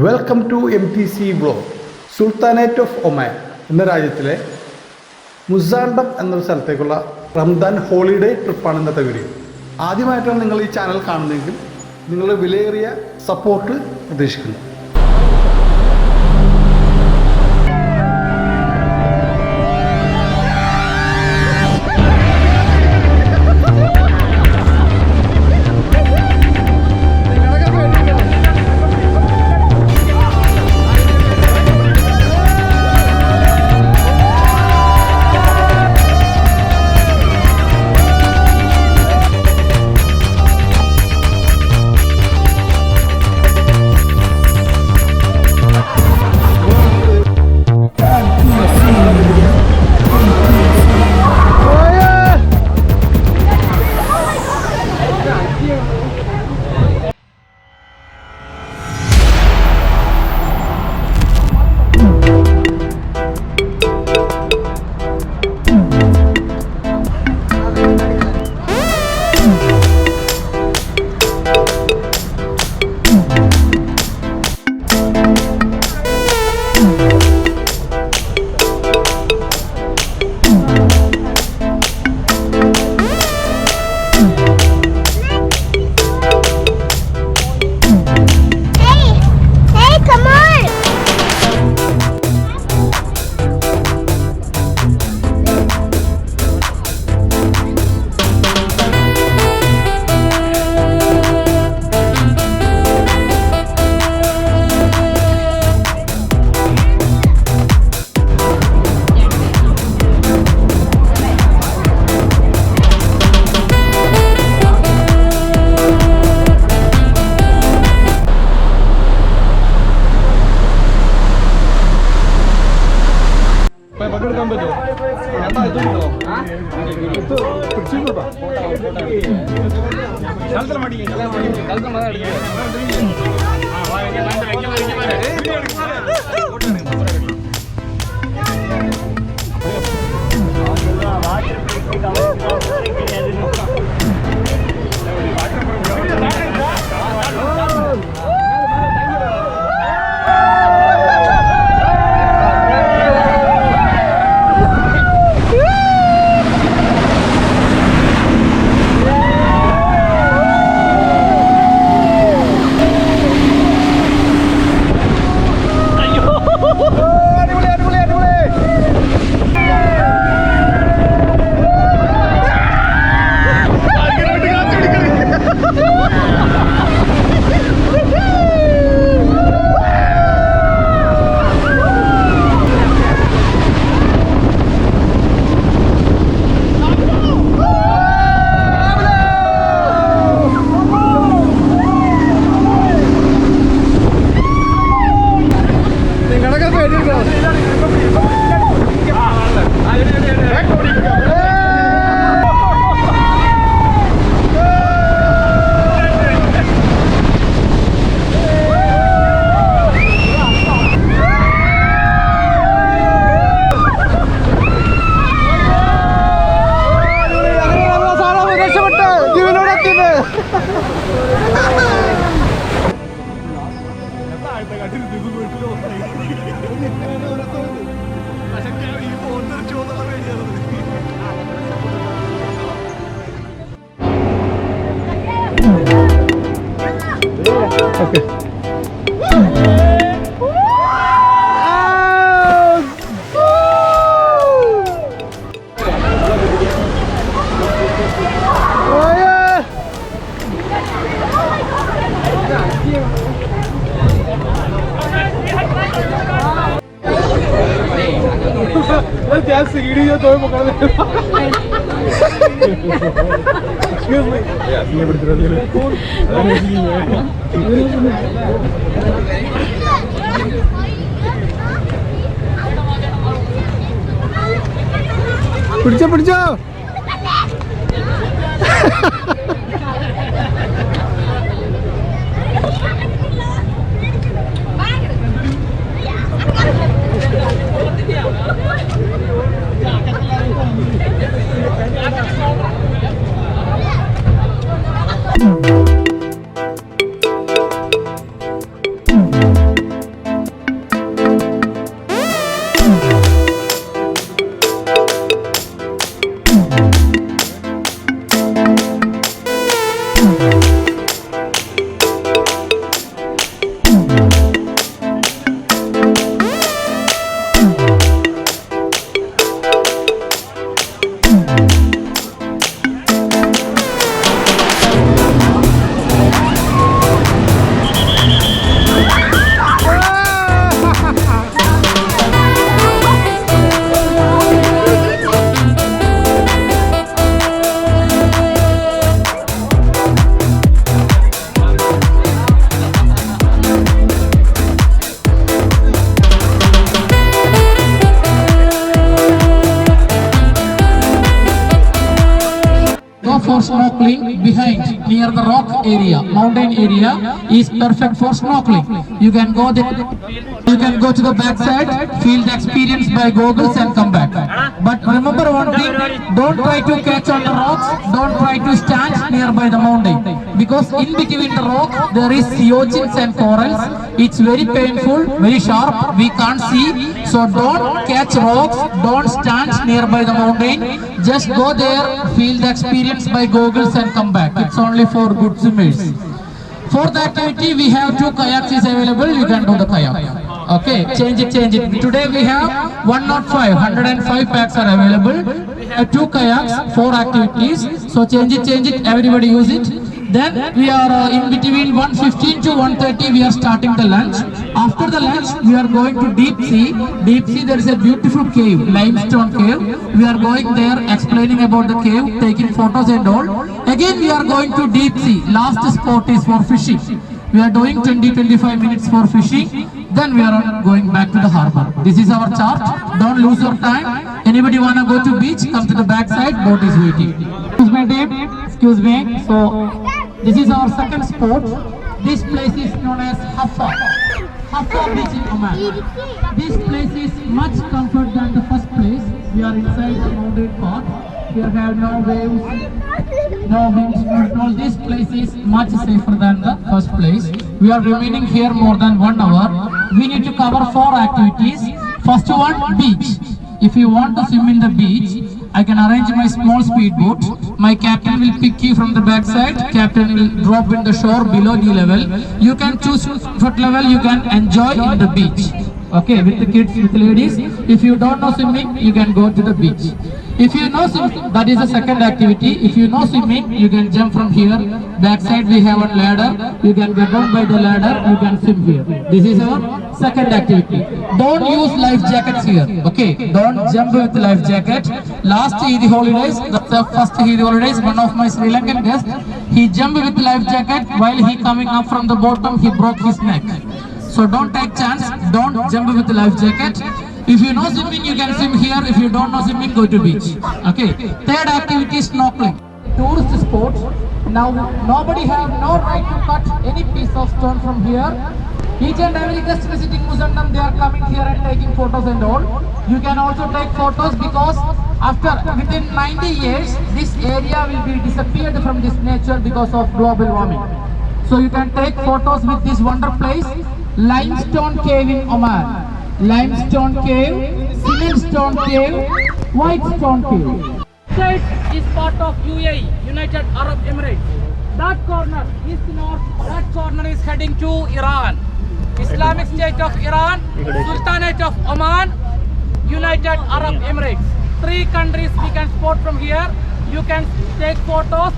Welcome to MTC vlog. Sultanate of Oman എന്ന രാജ്യത്തിലെ മുസാണ്ടം എന്നൊരു സ്ഥലത്തേക്കുള്ള റംദാൻ ഹോളിഡേ ട്രിപ്പാണ് ഇന്നത്തെ വീഡിയോ. ആദ്യമായിട്ടാണ് നിങ്ങൾ ഈ ചാനൽ കാണുന്നതെങ്കിൽ നിങ്ങളുടെ വിലയേറിയ സപ്പോർട്ട് പ്രതീക്ഷിക്കുന്നു. सीढ़ी जो तो पकड़ ले एक्सक्यूज मी ये बड़ी तरह से कौन पिടിച്ചോ पिടിച്ചോ for snorkeling behind near the rock area, mountain area is perfect for snorkeling. You can go there, you can go to the backside, feel the experience by goggles and come back. But remember one thing, don't try to catch on the rocks, don't try to stand nearby the mountain, because in between the rock there is sea urchins and corals. It's very painful, very sharp, we can't see, so don't catch rocks, don't stand nearby the mountain, just go there, feel the experience by goggles and come back. It's only for good swimmers. For the activity we have 2 kayaks is available, you can do the kayak. Okay, change it. Today we have 105 packs are available. We have 2 kayaks, 4 activities, so change it, everybody use it. Then we are in between 1:15 to 1:30 we are starting the lunch. After the lunch we are going to deep sea. There is a beautiful cave, limestone cave. We are going there, explaining about the cave, taking photos and all. Again we are going to deep sea. Last spot is for fishing. We are doing 20-25 minutes for fishing. Then we are going back to the harbor. This is our chart. Don't lose your time. Anybody wanna go to beach? Come to the back side. Boat is waiting. Excuse me, Dave. Excuse me. So this is our second spot. This place is known as Haffa beach in Oman. This place is much comfort than the first place. We are inside the mountain part. Here have no waves, no winds. No, this place is much safer than the first place. We are remaining here more than 1 hour. We need to cover 4 activities. First one, beach. If you want to swim in the beach, I can arrange my small speedboat. My captain will pick you from the backside. Captain will drop in the shore below knee level. You can choose foot level. You can enjoy in the beach. Okay, with the kids, with the ladies. If you don't know swimming, you can go to the beach. If you know swimming, that is the second activity. If you know swimming, you can jump from here. Backside we have a ladder. You can get down by the ladder. You can swim here. This is our second activity. Don't use life jackets here. Okay, don't jump with life jacket. Last Eid holidays, the first Eid holidays, one of my Sri Lankan guests, he jumped with life jacket. While he coming up from the bottom, he broke his neck. So don't take chance. Don't jump with the life jacket. If you know swimming, you can swim here. If you don't know swimming, go to beach. Okay. Third activity is snorkeling. Tourist spot. Now nobody have no right to cut any piece of stone from here. Each and every guest visiting Musandam, they are coming here and taking photos and all. You can also take photos because within 90 years, this area will be disappeared from this nature because of global warming. So you can take photos with this wonder place, limestone cave in Oman. Limestone cave, cement stone cave, white stone cave. State is part of UAE, United Arab Emirates. That corner, east north, that corner is heading to Iran. Islamic State of Iran, Sultanate of Oman, United Arab Emirates. 3 countries we can spot from here. You can take photos.